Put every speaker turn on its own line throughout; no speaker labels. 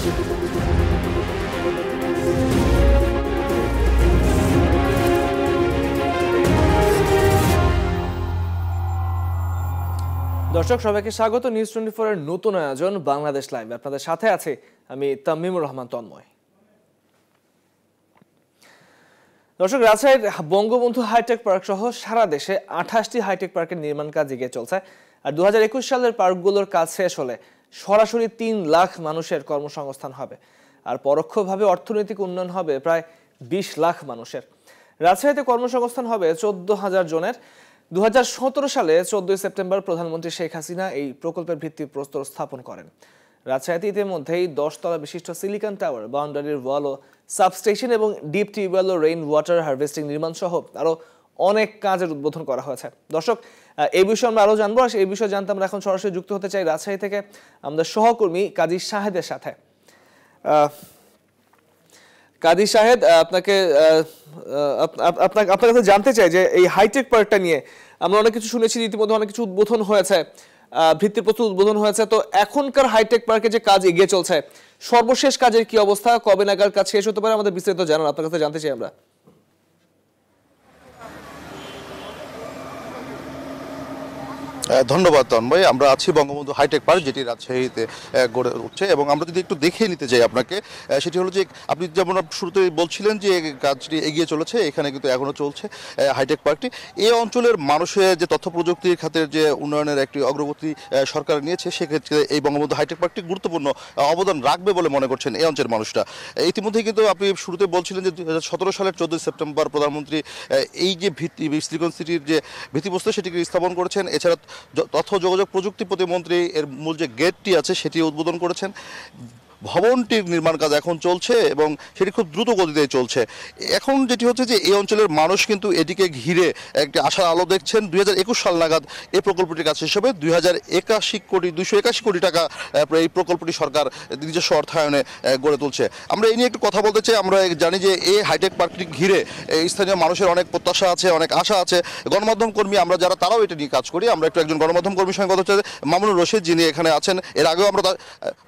দর্শক সবাইকে স্বাগত নিউজ 24 এর নতুন আয়োজন বাংলাদেশ লাইভ। আপনাদের সাথে আছে আমি তামিমুর রহমান তন্ময়। দর্শক, রাজশাহীর বঙ্গবন্ধু হাইটেক পার্ক সহ সারা দেশে 28টি হাইটেক পার্কের নির্মাণ কাজ এগিয়ে চলছে। আর 2021 সালের পার্কগুলোর কাজ শেষ হলে সরাসরি 3 লাখ মানুষের কর্মসংস্থান হবে, আর পরোক্ষভাবে অর্থনৈতিক উন্নয়ন হবে প্রায় 20 লাখ মানুষের। রাজশাহীতে কর্মসংস্থান হবে 14,000 জনের। 2017 সালে 14 সেপ্টেম্বর প্রধানমন্ত্রী শেখ হাসিনা এই প্রকল্পের ভিত্তিপ্রস্তর স্থাপন করেন। রাজশাহীতে ইতিমধ্যেই 10 তলা বিশিষ্ট সিলিকন টাওয়ার, বাউন্ডারির ওয়াল ও সাবস্টেশন এবং ডিপ টিউবওয়েল ও রেইন ওয়াটার হারভেস্টিং নির্মাণ সহ আরো অনেক কাজের উদ্বোধন করা হয়েছে। দর্শক, এই বিষয়ে আমরা আরো জানবো। আর এই বিষয়ে জানতে আমরা এখন সরাসরি যুক্ত হতে চাই রাজশাহী থেকে আমাদের সহকর্মী কাজী শাহেদের সাথে। কাজী শাহেদ, আপনার কাছে জানতে চাই যে এই হাইটেক পার্কটা নিয়ে আমরা অনেক কিছু শুনেছি, ইতিমধ্যে অনেক কিছু উদ্বোধন হয়েছে, ভিত্তিপ্রস্তর উদ্বোধন হয়েছে। তো এখনকার হাইটেক পার্কে যে কাজ এগিয়ে চলছে, সর্বশেষ কাজের কি অবস্থা, কবে নাগাদ কাজ শেষ হতে পারে, আমাদের বিস্তারিত জানান, আপনার কাছে জানতে চাই আমরা।
ধন্যবাদ তন্ময়। আমরা আছি বঙ্গবন্ধু হাইটেক পার্ক, যেটি রাজশাহীতে গড়ে উঠছে, এবং আমরা যদি একটু দেখিয়ে নিতে চাই আপনাকে, সেটি হলো যে আপনি যেমন শুরুতে বলছিলেন যে কাজটি এগিয়ে চলেছে, এখানে কিন্তু এখনও চলছে হাইটেক পার্কটি। এই অঞ্চলের মানুষের যে তথ্য প্রযুক্তির খাতের যে উন্নয়নের একটি অগ্রগতি সরকার নিয়েছে, সেক্ষেত্রে এই বঙ্গবন্ধু হাইটেক পার্কটি গুরুত্বপূর্ণ অবদান রাখবে বলে মনে করছেন এই অঞ্চলের মানুষরা। ইতিমধ্যেই কিন্তু আপনি শুরুতে বলছিলেন যে 2017 সালের 14 সেপ্টেম্বর প্রধানমন্ত্রী এই যে সিলিকন সিটির যে ভিত্তিপ্রস্তর সেটিকে স্থাপন করেছেন। এছাড়া তথ্য যোগাযোগ প্রযুক্তি প্রতিমন্ত্রী এর মূল যে গেটটি আছে সেটি উদ্বোধন করেছেন। ভবনটির নির্মাণ কাজ এখন চলছে এবং সেটি খুব দ্রুত গতিতে চলছে। এখন যেটি হচ্ছে যে এই অঞ্চলের মানুষ কিন্তু এটিকে ঘিরে একটি আশার আলো দেখছেন। 2021 সাল নাগাদ এই প্রকল্পটির কাজ শেষ হবে। 281 কোটি টাকা এই প্রকল্পটি সরকার নিজস্ব অর্থায়নে গড়ে তুলছে। আমরা এই নিয়ে একটু কথা বলতে চাই। আমরা জানি যে এই হাইটেক পার্কটি ঘিরে স্থানীয় মানুষের অনেক প্রত্যাশা আছে, অনেক আশা আছে। গণমাধ্যম কর্মী আমরা যারা, তারাও এটা নিয়ে কাজ করি। আমরা একজন গণমাধ্যম কর্মীর সঙ্গে কথা হচ্ছে, মামুনুর রশিদ, যিনি এখানে আছেন। এর আগেও আমরা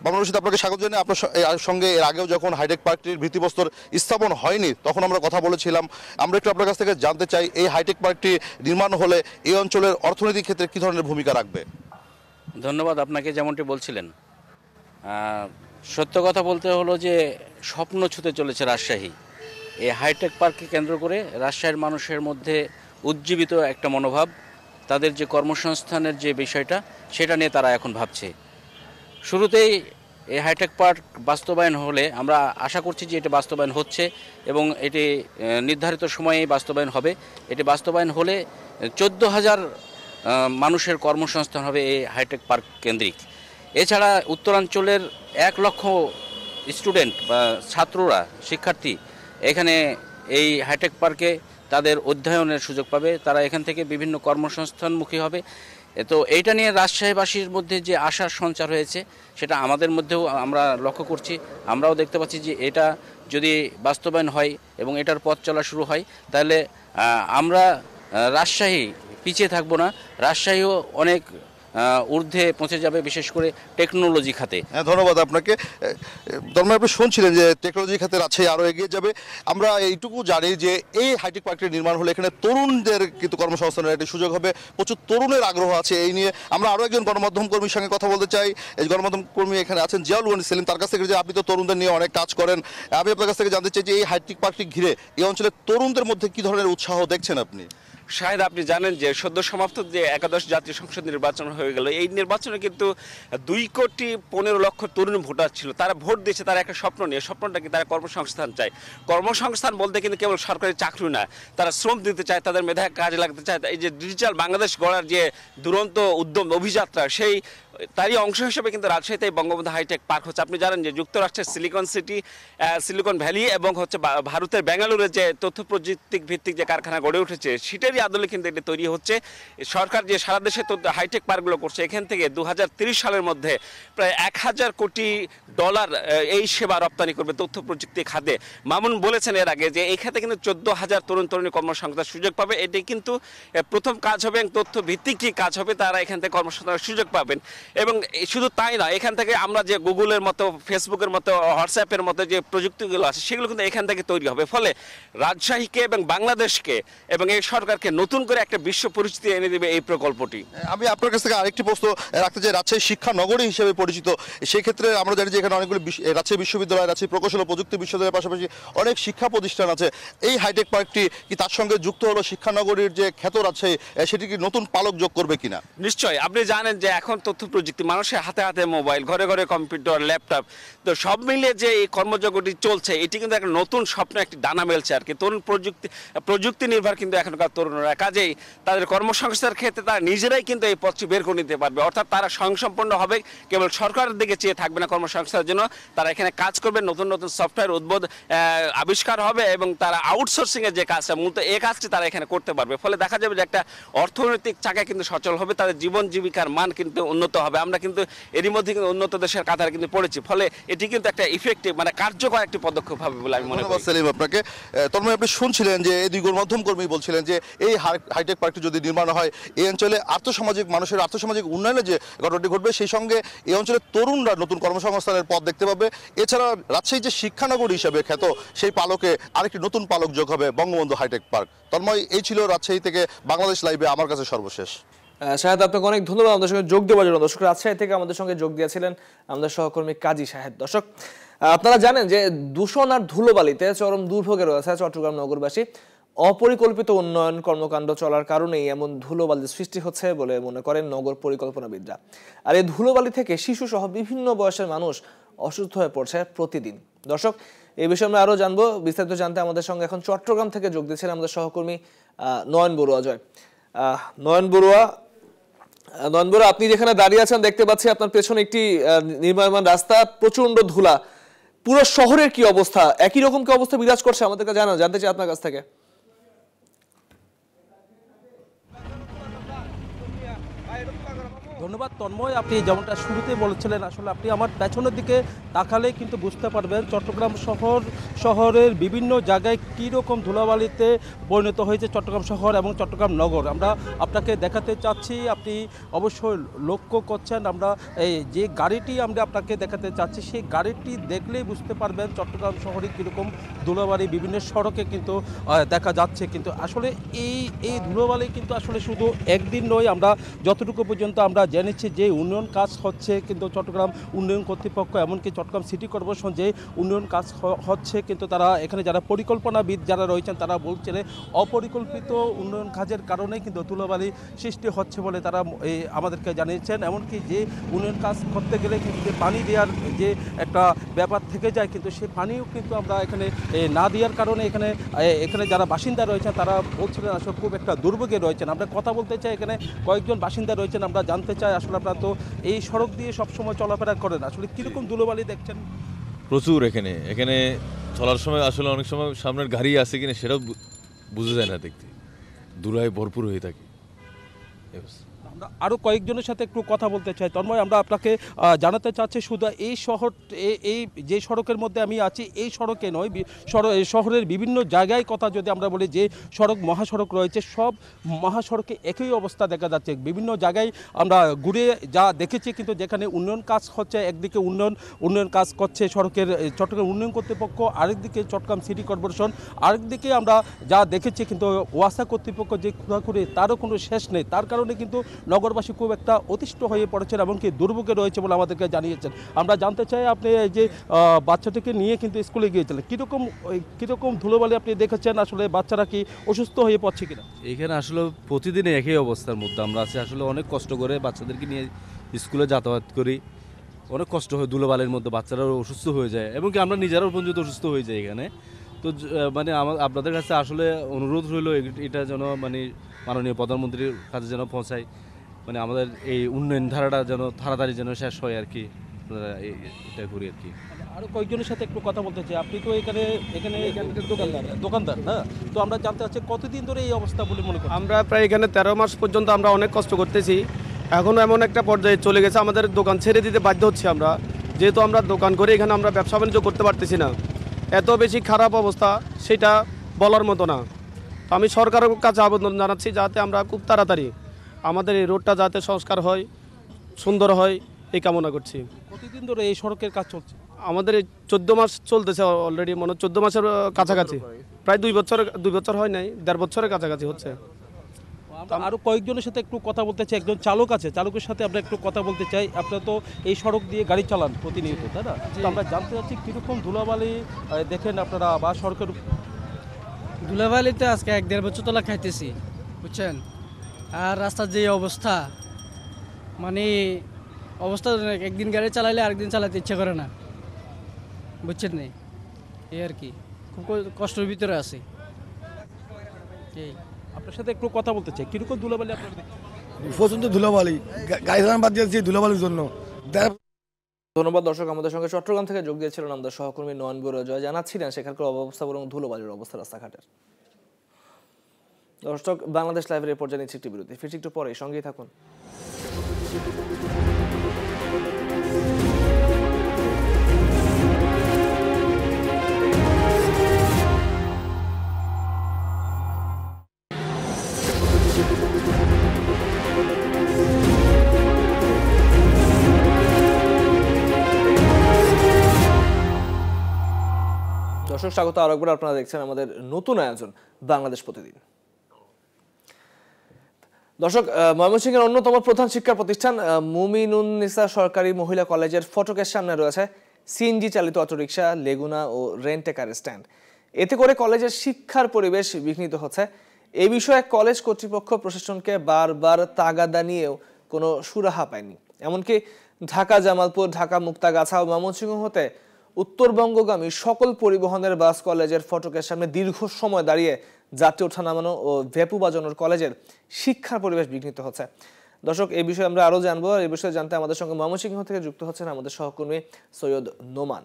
মামুনুর রশিদ, আপনাকে স্বাগত জানাই। আপনার সঙ্গে এর আগেও যখন হাইটেক পার্কটির ভিত্তিপ্রস্তর স্থাপন হয়নি, তখন আমরা কথা বলেছিলাম। আমরা একটু আপনার কাছ থেকে জানতে চাই, এই হাইটেক পার্কটি নির্মাণ হলে এই অঞ্চলের অর্থনৈতিক ক্ষেত্রে কী ধরনের ভূমিকা রাখবে?
ধন্যবাদ আপনাকে। যেমনটি বলছিলেন, সত্য কথা বলতে হলো যে স্বপ্ন ছুঁতে চলেছে রাজশাহী। এই হাইটেক পার্ককে কেন্দ্র করে রাজশাহীর মানুষের মধ্যে উজ্জীবিত একটা মনোভাব, তাদের যে কর্মসংস্থানের যে বিষয়টা, সেটা নিয়ে তারা এখন ভাবছে। শুরুতেই এই হাইটেক পার্ক বাস্তবায়ন হলে, আমরা আশা করছি যে এটি বাস্তবায়ন হচ্ছে এবং এটি নির্ধারিত সময়েই বাস্তবায়ন হবে। এটি বাস্তবায়ন হলে 14,000 মানুষের কর্মসংস্থান হবে এই হাইটেক পার্ক কেন্দ্রিক। এছাড়া উত্তরাঞ্চলের 1 লক্ষ স্টুডেন্ট বা ছাত্ররা, শিক্ষার্থী এখানে এই হাইটেক পার্কে তাদের অধ্যয়নের সুযোগ পাবে। তারা এখান থেকে বিভিন্ন কর্মসংস্থানমুখী হবে। তো এইটা নিয়ে রাজশাহীবাসীর মধ্যে যে আশার সঞ্চার হয়েছে, সেটা আমাদের মধ্যেও আমরা লক্ষ্য করছি। আমরাও দেখতে পাচ্ছি যে এটা যদি বাস্তবায়ন হয় এবং এটার পথ চলা শুরু হয়, তাহলে আমরা রাজশাহী পিছিয়ে থাকবো না, রাজশাহীও অনেক ঊর্ধ্বে পৌঁছে যাবে, বিশেষ করে টেকনোলজি খাতে।
ধন্যবাদ আপনাকে। আপনি শুনছিলেন যে টেকনোলজি খাতে রাজশাহী আরও এগিয়ে যাবে। আমরা এইটুকু জানি যে এই হাইটেক পার্কটির নির্মাণ হলে এখানে তরুণদের কিন্তু কর্মসংস্থানের একটি সুযোগ হবে। প্রচুর তরুণের আগ্রহ আছে এই নিয়ে। আমরা আরও একজন গণমাধ্যম কর্মীর সঙ্গে কথা বলতে চাই। এই গণমাধ্যম কর্মী এখানে আছেন জিয়াউল গনি সেলিম। তার কাছ থেকে, যে আপনি তো তরুণদের নিয়ে অনেক কাজ করেন, আমি আপনার কাছ থেকে জানতে চাই যে এই হাইটেক পার্কটি ঘিরে এই অঞ্চলের তরুণদের মধ্যে কী ধরনের উৎসাহ দেখছেন আপনি?
শাহেদ, আপনি জানেন যে সদ্য সমাপ্ত যে 11শ জাতীয় সংসদ নির্বাচন হয়ে গেল, এই নির্বাচনে কিন্তু 2,15,00,000 তরুণ ভোটার ছিল। তারা ভোট দিয়েছে তারা একটা স্বপ্ন নিয়ে। স্বপ্নটা কি? তারা কর্মসংস্থান চায়। কর্মসংস্থান বলতে কিন্তু কেবল সরকারি চাকরি না, তারা শ্রম দিতে চায়, তাদের মেধায় কাজে লাগতে চায়। এই যে ডিজিটাল বাংলাদেশ গড়ার যে দুরন্ত উদ্যম, অভিযাত্রা, সেই তারই অংশ হিসেবে কিন্তু রাজশাহীতে বঙ্গবন্ধু হাইটেক পার্ক হচ্ছে। আপনি জানেন যে যুক্তরাষ্ট্রের সিলিকন সিটি, সিলিকন ভ্যালি এবং ভারতের বেঙ্গালুরুর যে তথ্য প্রযুক্তি ভিত্তিক যে কারখানা গড়ে উঠেছে, সেটারই আদলে কিন্তু এটি তৈরি হচ্ছে। সরকার যে সারা দেশে হাইটেক পার্কগুলো করছে, এখান থেকে 2030 সালের মধ্যে প্রায় $1,000 কোটি এই সেবা রপ্তানি করবে তথ্য প্রযুক্তি খাতে। মামুন বলেছেন এর আগে যে এই খাতে কিন্তু 14,000 তরুণ তরুণী কর্মসংস্থানের সুযোগ পাবে। এটি কিন্তু প্রথম কাজ হবে এবং তথ্য ভিত্তিক কি কাজ হবে, তারা এখান থেকে কর্মসংস্থানের সুযোগ পাবেন। এবং শুধু তাই না, এখান থেকে আমরা যে গুগলের মতো, ফেসবুকের মতো, হোয়াটসঅ্যাপের মতো যে প্রযুক্তিগুলো আছে সেগুলো কিন্তু এখান থেকে তৈরি হবে। ফলে রাজশাহীকে এবং বাংলাদেশকে এবং এই সরকারকে নতুন করে একটা বিশ্ব পরিচিতি এনে দেবে এই প্রকল্পটি।
আমি আপনার কাছ থেকে আরেকটি প্রশ্ন রাখতে চাই। রাজশাহী শিক্ষা নগরী হিসেবে পরিচিত, সেই ক্ষেত্রে আমরা জানি যে এখানে অনেকগুলো রাজশাহী বিশ্ববিদ্যালয়, রাজশাহী প্রকৌশল ও প্রযুক্তি বিশ্ববিদ্যালয়ের পাশাপাশি অনেক শিক্ষা প্রতিষ্ঠান আছে। এই হাইটেক পার্কটি কি তার সঙ্গে যুক্ত হলো শিক্ষা নগরীর যে খ্যাত রাজশাহী, সেটি কি নতুন পালক যোগ করবে কিনা?
নিশ্চয়ই, আপনি জানেন যে এখন তথ্য প্রযুক্তি, মানুষের হাতে হাতে মোবাইল, ঘরে ঘরে কম্পিউটার, ল্যাপটপ, তো সব মিলিয়ে যে এই কর্মযজ্ঞটি চলছে এটি কিন্তু একটা নতুন স্বপ্ন, একটি ডানা মেলছে আর কি। তরুণ প্রযুক্তি নির্ভর কিন্তু এখনকার তরুণরা, কাজেই তাদের কর্মসংস্থানের ক্ষেত্রে তারা নিজেরাই কিন্তু এই পথটি বের করে নিতে পারবে। অর্থাৎ তারা স্বয়ংসম্পন্ন হবে, কেবল সরকারের দিকে চেয়ে থাকবে না কর্মসংস্থানের জন্য। তারা এখানে কাজ করবে, নতুন নতুন সফটওয়্যার আবিষ্কার হবে এবং তারা আউটসোর্সিংয়ের যে কাজটা, মূলত এই কাজটি তারা এখানে করতে পারবে। ফলে দেখা যাবে যে একটা অর্থনৈতিক চাকা কিন্তু সচল হবে, তাদের জীবন জীবিকার মান কিন্তু উন্নত হবে। আমরা কিন্তু এরই মধ্যে কিন্তু উন্নত দেশের কাতারে কিন্তু পড়েছি। ফলে এটি কিন্তু একটা ইফেক্টিভ, মানে কার্যকর একটি পদক্ষেপ হবে বলে আমি মনে করি।
সেলিম, আপনাকে তন্ময়, আপনি শুনছিলেন যে এই দুই গণমাধ্যম কর্মী বলছিলেন যে এই হাইটেক পার্কটি যদি নির্মাণ হয় এই অঞ্চলে আর্থসামাজিক, মানুষের আর্থসামাজিক উন্নয়নের যে ঘটনাটি ঘটবে, সেই সঙ্গে এই অঞ্চলের তরুণরা নতুন কর্মসংস্থানের পথ দেখতে পাবে। এছাড়া রাজশাহী যে শিক্ষানগরী হিসেবে খ্যাত, সেই পালকে আরেকটি নতুন পালক যোগ হবে বঙ্গবন্ধু হাইটেক পার্ক। তন্ময়, এই ছিল রাজশাহী থেকে বাংলাদেশ লাইভে আমার কাছে সর্বশেষ।
শাহেদ, আপনাকে অনেক ধন্যবাদ আমাদের সঙ্গে যোগ দেওয়ার জন্য। দর্শক, রাজশাহী থেকে আমাদের সঙ্গে যোগ দিয়েছিলেন আমাদের সহকর্মী কাজী শাহেদ। দর্শক, আপনারা জানেন যে দূষণ আর ধুলোবালিতে চরম দুর্ভোগে রয়েছে চট্টগ্রাম নগরবাসী। অপরিকল্পিত উন্নয়ন কর্মকাণ্ড চলার কারণেই এমন ধুলোবালির সৃষ্টি হচ্ছে বলে মনে করেন নগর পরিকল্পনাবিদরা। আর এই ধুলোবালি থেকে শিশু সহ বিভিন্ন বয়সের মানুষ অসুস্থ হয়ে পড়ছে প্রতিদিন। দর্শক, এই বিষয়ে আমরা আরো জানবো। বিস্তারিত জানতে আমাদের সঙ্গে এখন চট্টগ্রাম থেকে যোগ দিয়েছেন আমাদের সহকর্মী নয়ন বড়ুয়া জয়। নয়ন বড়ুয়া, আপনি যেখানে দাঁড়িয়ে আছেন দেখতে পাচ্ছি আপনার পেছনে একটি নির্মাণ রাস্তা, প্রচন্ড ধুলা। পুরো শহরের কি অবস্থা? একই রকম কি অবস্থা বিরাজ করছে? আমাদেরকে জানতে চাই আপনার কাছ থেকে।
ধন্যবাদ তন্ময়, আপনি যেমনটা শুরুতে বলেছিলেন, আসলে আপনি আমার পেছনের দিকে তাকালেই কিন্তু বুঝতে পারবেন চট্টগ্রাম শহরের বিভিন্ন জায়গায় কীরকম ধুলাবালিতে পরিণত হয়েছে চট্টগ্রাম শহর এবং চট্টগ্রাম নগর। আমরা আপনাকে দেখাতে চাচ্ছি, আপনি অবশ্যই লক্ষ্য করছেন, আমরা এই যে গাড়িটি আমরা আপনাকে দেখাতে চাচ্ছি সেই গাড়িটি দেখলেই বুঝতে পারবেন চট্টগ্রাম শহরে কীরকম ধুলাবালি বিভিন্ন সড়কে কিন্তু দেখা যাচ্ছে। কিন্তু আসলে এই ধুলাবালি কিন্তু আসলে শুধু একদিন নয়, আমরা যতটুকু পর্যন্ত আমরা জেনেছি যে উন্নয়ন কাজ হচ্ছে কিন্তু চট্টগ্রাম উন্নয়ন কর্তৃপক্ষ, এমনকি চট্টগ্রাম সিটি কর্পোরেশন যে উন্নয়ন কাজ হচ্ছে, কিন্তু তারা এখানে যারা পরিকল্পনাবিদ যারা রয়েছেন তারা বলছেন অপরিকল্পিত উন্নয়ন কাজের কারণেই কিন্তু ধুলোবালি সৃষ্টি হচ্ছে বলে তারা আমাদেরকে জানিয়েছেন। এমনকি যে উন্নয়ন কাজ করতে গেলে কিন্তু পানি দেওয়ার যে একটা ব্যাপার থেকে যায়, কিন্তু সেই পানিও কিন্তু আমরা এখানে না দেওয়ার কারণে এখানে যারা বাসিন্দা রয়েছেন তারা বলছিলেন আসলে খুব একটা দুর্ভোগে রয়েছেন। আমরা কথা বলতে চাই, এখানে কয়েকজন বাসিন্দা রয়েছেন, আমরা জানতে চাই আসলে আপনারা তো এই সড়ক দিয়ে সবসময় চলাফেরা করেন, আসলে কীরকম ধুলোবালি দেখছেন?
প্রচুর এখানে চলার সময় আসলে অনেক সময় সামনের গাড়ি আছে কিনা সেটাও বোঝা যায় না, দেখতে ধুলায় ভরপুর হয়ে থাকে।
আমরা আরও কয়েকজনের সাথে একটু কথা বলতে চাই। তন্ময়, আমরা আপনাকে জানাতে চাচ্ছি শুধু এই যে সড়কের মধ্যে আমি আছি এই সড়কে নয়, শহরের বিভিন্ন জায়গায় কথা যদি আমরা বলি, যে মহাসড়ক রয়েছে সব মহাসড়কে একই অবস্থা দেখা যাচ্ছে। বিভিন্ন জায়গায় আমরা ঘুরে যা দেখেছি, কিন্তু যেখানে উন্নয়ন কাজ হচ্ছে, একদিকে উন্নয়ন কাজ করছে সড়কের চট্টগ্রাম উন্নয়ন কর্তৃপক্ষ, আরেকদিকে চট্টগ্রাম সিটি কর্পোরেশন, আরেকদিকে আমরা যা দেখেছি কিন্তু ওয়াসা কর্তৃপক্ষ যে খুঁড়াখুড়ি তারও কোনো শেষ নেই। তার কারণে কিন্তু নগরবাসী খুব একটা অতিষ্ঠ হয়ে পড়েছেন এবং কি দুর্ভোগে রয়েছে বলে আমাদেরকে জানিয়েছেন। আমরা জানতে চাই, আপনি এই যে বাচ্চাটিকে নিয়ে কিন্তু স্কুলে গিয়েছিলেন, কীরকম ধুলোবালি আপনি দেখেছেন? আসলে বাচ্চারা কি অসুস্থ হয়ে পড়ছে কিনা?
এখানে আসলে প্রতিদিন একই অবস্থার মধ্যে আমরা আছি। আসলে অনেক কষ্ট করে বাচ্চাদেরকে নিয়ে স্কুলে যাতায়াত করি, অনেক কষ্ট হয় ধুলোবালির মধ্যে, বাচ্চারাও অসুস্থ হয়ে যায় এবং কি আমরা নিজেরাও পর্যন্ত অসুস্থ হয়ে যাই এখানে। তো মানে আপনাদের কাছে আসলে অনুরোধ রইল এটা যেন মানে মাননীয় প্রধানমন্ত্রীর কাছে যেন পৌঁছায়, মানে আমাদের এই উন্নয়ন ধারাটা যেন তাড়াতাড়ি যেন শেষ হয় আর কি, এটা করি আর কি।
আরও কয়েকজনের সাথে একটু কথা বলতে চাই। আপনি তো এখানে দোকানদার না, তো আমরা জানতে চাচ্ছি কতদিন ধরে এই অবস্থা বলে মনে করি?
আমরা প্রায় এখানে 13 মাস পর্যন্ত আমরা অনেক কষ্ট করতেছি। এখনও এমন একটা পর্যায়ে চলে গেছে আমাদের দোকান ছেড়ে দিতে বাধ্য হচ্ছি আমরা, যেহেতু আমরা দোকান করে এখানে আমরা ব্যবসা বাণিজ্য করতে পারতেছি না। এত বেশি খারাপ অবস্থা সেটা বলার মতো না। আমি সরকারের কাছে আবেদন জানাচ্ছি যাতে আমরা খুব তাড়াতাড়ি আমাদের এই রোডটা যাতে সংস্কার হয় সুন্দর হয় এই কামনা করছি।
প্রতিদিন ধরে এই সড়কের কাজ চলছে?
আমাদের এই 14 মাস চলতেছে অলরেডি, মনে হয় 14 মাসের কাছাকাছি, প্রায় 2 বছর হয় নাই, 1.5 বছরের কাছাকাছি হচ্ছে।
আমরা আরো কয়েকজনের সাথে একটু কথা বলতে চাই। একজন চালক আছে, চালকের সাথে আমরা একটু কথা বলতে চাই। আপনারা তো এই সড়ক দিয়ে গাড়ি চালান প্রতিনিয়ত, তাই না? তো আমরা জানতে চাচ্ছি কীরকম ধুলাবালি দেখেন আপনারা বা সড়কের।
ধুলাবালিতে আজকে 1-1.5 বছর তোলা খাইতেছি, বুঝছেন। আর রাস্তার যে অবস্থা, মানে অবস্থা একদিন গাড়ি চালাইলে আরেকদিন চালাতে ইচ্ছা করে না, বুঝছেন নি? এই আর কি, খুব কষ্টের ভিতরে আছি। এই
আপনার সাথে একটু কথা বলতে চাই, কীরকম ধুলাবালি আপনারা দেখছেন?
প্রচণ্ড ধুলাবালি, গাড়ি চালান বাদ দিয়েছি ধুলাবালির জন্য।
ধন্যবাদ দর্শক, আমাদের সঙ্গে চট্টগ্রাম থেকে যোগ দিয়েছিলেন আমাদের সহকর্মী নয়ন জয় জানাচ্ছিলেন সেখানকার অবস্থা এবং ধুলোবালির অবস্থা রাস্তাঘাটের। দর্শক, বাংলাদেশ লাইভের এই পর্যায়ে নিচ্ছে একটি বিরতি, ফিরছি একটু পরে, সঙ্গেই থাকুন। দর্শক স্বাগত আরেকবার, আপনারা দেখছেন আমাদের নতুন আয়োজন বাংলাদেশ প্রতিদিন। দর্শক, ময়মনসিংহের অন্যতম প্রধান শিক্ষা প্রতিষ্ঠান মুমিনুন্নিসা সরকারি মহিলা কলেজের ফটকের সামনে রয়েছে সিএনজি চালিত অটোরিকশা, লেগুনা ও রেন্ট এ কার স্ট্যান্ড। এতে করে কলেজের শিক্ষার পরিবেশ বিঘ্নিত হচ্ছে। এই বিষয়ে কলেজ কর্তৃপক্ষ প্রশাসনকে বারবার তাগাদা নিয়েও কোনো সুরাহা পায়নি। এমনকি ঢাকা জামালপুর, ঢাকা মুক্তাগাছা ও ময়মনসিংহ হতে উত্তরবঙ্গগামী সকল পরিবহনের বাস কলেজের ফটকের সামনে দীর্ঘ সময় দাঁড়িয়ে যাত্রী ওঠা নামানো ও ভেপু বাজানোর কলেজের শিক্ষার পরিবেশ বিঘ্নিত হচ্ছে। দর্শক, এই বিষয়ে আমরা আরো জানবো। এই বিষয়ে জানতে আমাদের সঙ্গে ময়মনসিংহ থেকে যুক্ত হচ্ছেন আমাদের সহকর্মী সৈয়দ নোমান।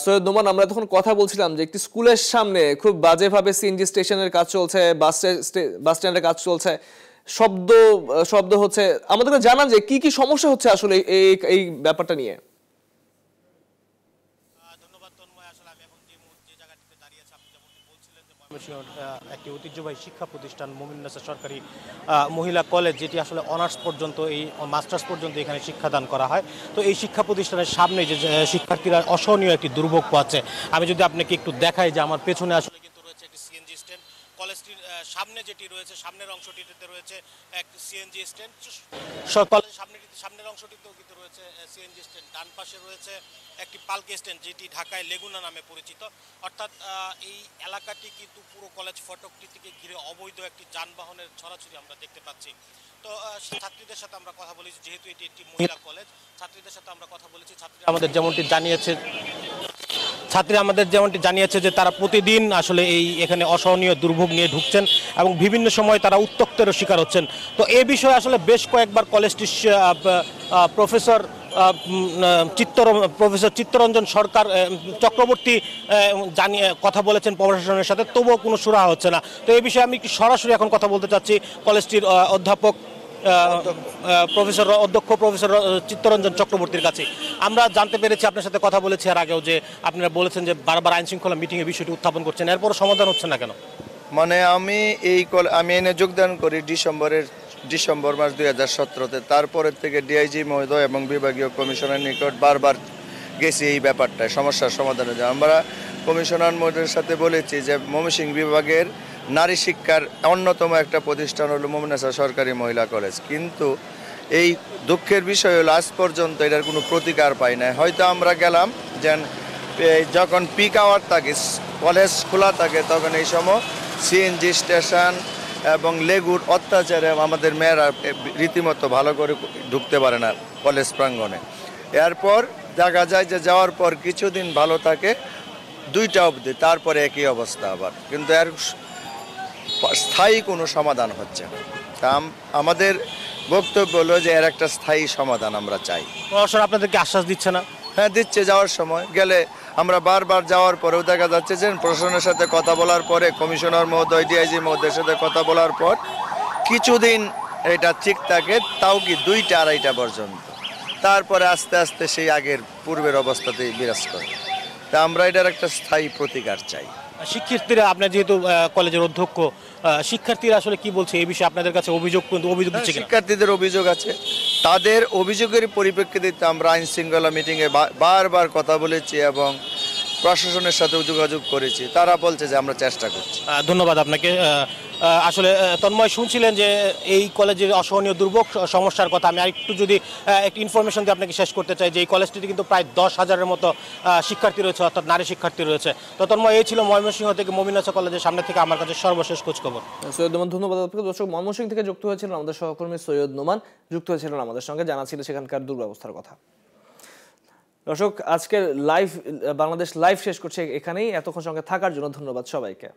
সৈয়দ নোমান, আমরা তখন কথা বলছিলাম যে একটি স্কুলের সামনে খুব বাজেভাবে সিএনজি স্টেশনের কাজ চলছে, বাস স্ট্যান্ডের কাজ চলছে, শব্দ হচ্ছে। আমাদেরকে জানান যে কি কি সমস্যা হচ্ছে আসলে এই ব্যাপারটা নিয়ে।
একটি ঐতিহ্যবাহী শিক্ষা প্রতিষ্ঠান মুমিনুন্নিসা সরকারি মহিলা কলেজ, যেটি আসলে অনার্স পর্যন্ত, এই মাস্টার্স পর্যন্ত এখানে শিক্ষাদান করা হয়। তো এই শিক্ষা প্রতিষ্ঠানের সামনে যে শিক্ষার্থীরা অসহনীয় একটি দুর্ভোগ পাচ্ছে, আমি যদি আপনাকে একটু দেখাই যে আমার পেছনে আসলে কিন্তু রয়েছে একটি সিএনজি স্ট্যান্ড। কলেজটির সামনে যেটি রয়েছে, সামনের অংশটিতে রয়েছে একটি সিএনজি স্ট্যান্ড। কলেজের সামনের অংশটিতেও কিন্তু রয়েছে সিএনজি স্ট্যান্ড। ডান পাশে রয়েছে একটি পালকি স্ট্যান্ড, যেটি ঢাকায় লেগুনা নামে পরিচিত। অর্থাৎ এই এলাকাটি কিন্তু পুরো কলেজ ফটকটি থেকে ঘিরে অবৈধ একটি যানবাহনের ছড়াছড়ি আমরা দেখতে পাচ্ছি। তো ছাত্রীদের সাথে আমরা কথা বলেছি, যেহেতু এটি একটি মহিলা কলেজ, ছাত্রীদের সাথে আমরা কথা বলেছি। ছাত্রীরা আমাদের যেমনটি জানিয়েছে যে তারা প্রতিদিন আসলে এখানে অসহনীয় দুর্ভোগ নিয়ে ঢুকছেন এবং বিভিন্ন সময় তারা উত্ত্যক্তেরও শিকার হচ্ছেন। তো এই বিষয়ে আসলে বেশ কয়েকবার কলেজটির প্রফেসর চিত্তরঞ্জন চক্রবর্তী জানিয়ে কথা বলেছেন প্রশাসনের সাথে, তবুও কোনো সুরাহা হচ্ছে না। তো এই বিষয়ে আমি একটু সরাসরি এখন কথা বলতে চাচ্ছি কলেজটির অধ্যক্ষ প্রফেসর চিত্তরঞ্জন চক্রবর্তীর কাছে। আমরা জানতে পেরেছি, আপনার সাথে কথা বলেছি আর আগেও, যে আপনারা বলেছেন যে বারবার আইন শৃঙ্খলা মিটিংয়ে বিষয়টি উত্থাপন করছেন, এরপরও সমাধান হচ্ছে না কেন?
মানে আমি এনে যোগদান করি ডিসেম্বর মাস 2017-তে। তারপরের থেকে ডিআইজি মহোদয় এবং বিভাগীয় কমিশনার নিকট বারবার গেছি এই ব্যাপারটায় সমস্যার সমাধানের জন্য। আমরা কমিশনার মহোদয়ের সাথে বলেছি যে ময়মনসিংহ বিভাগের নারী শিক্ষার অন্যতম একটা প্রতিষ্ঠান হলো মুমিনুন্নিসা সরকারি মহিলা কলেজ, কিন্তু এই দুঃখের বিষয় হলো আজ পর্যন্ত এটার কোনো প্রতিকার পাই না। হয়তো আমরা গেলাম যে যখন পিক আওয়ার থাকে, কলেজ খোলা থাকে, তখন এই সময় সিএনজি স্টেশন এবং লেগুর অত্যাচারে আমাদের মেয়েরা রীতিমতো ভালো করে ঢুকতে পারে না কলেজ প্রাঙ্গণে। এরপর দেখা যায় যে যাওয়ার পর কিছুদিন ভালো থাকে, 2টা অবধি, তারপরে একই অবস্থা আবার, কিন্তু এর স্থায়ী কোনো সমাধান হচ্ছে না। তা আমাদের বক্তব্য হলো যে এর একটা স্থায়ী সমাধান আমরা চাই।
প্রশাসন আপনাদেরকে আশ্বাস দিচ্ছে না?
হ্যাঁ, দিচ্ছে। যাওয়ার সময় গেলে আমরা বারবার যাওয়ার পরেও দেখা যাচ্ছে যে প্রশাসনের সাথে কথা বলার পরে, কমিশনার মহোদয়, ডিআইজি মহোদয়ের সাথে কথা বলার পর কিছুদিন এটা ঠিক থাকে, তাও কি 2টা-2:30 পর্যন্ত, তারপরে আস্তে আস্তে সেই আগের পূর্বের অবস্থাতেই বিরাজ করে। তা আমরা এটার একটা স্থায়ী প্রতিকার চাই।
শিক্ষার্থীরা, আপনার যেহেতু কলেজের অধ্যক্ষ, শিক্ষার্থীরা আসলে কি বলছে এই বিষয়ে? আপনাদের কাছে অভিযোগ দিচ্ছে কিনা?
শিক্ষার্থীদের অভিযোগ আছে, তাদের অভিযোগের পরিপ্রেক্ষিতে আমরা আইন শৃঙ্খলা মিটিংয়ে বারবার কথা বলেছি এবং প্রশাসনের সাথেও যোগাযোগ করেছি। তারা বলছে যে আমরা চেষ্টা করছি।
ধন্যবাদ আপনাকে। আসলে তন্ময় শুনছিলেন যে এই কলেজের অসহনীয় দুর্ভোগ সমস্যার কথা। আমি আরেকটু যদি একটু ইনফরমেশন দিয়ে আপনাকে শেষ করতে চাই যে এই কলেজটিতে কিন্তু প্রায় 10,000-এর মতো শিক্ষার্থী রয়েছে, অর্থাৎ নারী শিক্ষার্থী রয়েছে। তো তন্ময়, এই ছিল ময়মনসিংহ থেকে মমিনুন্নেছা কলেজের সামনে থেকে আমার কাছে সর্বশেষ খোঁজখবর।
সৈয়দ নোমান, ধন্যবাদ আপনাকে। দর্শক, ময়মনসিংহ থেকে যুক্ত হয়েছিলেন আমাদের সহকর্মী সৈয়দ নোমান, যুক্ত হয়েছিলেন আমাদের সঙ্গে, জানাচ্ছিলেন সেখানকার দুর্ব্যবস্থার কথা। দর্শক, আজকের বাংলাদেশ লাইভ শেষ করছে এখানেই। এতক্ষণ সঙ্গে থাকার জন্য ধন্যবাদ সবাইকে।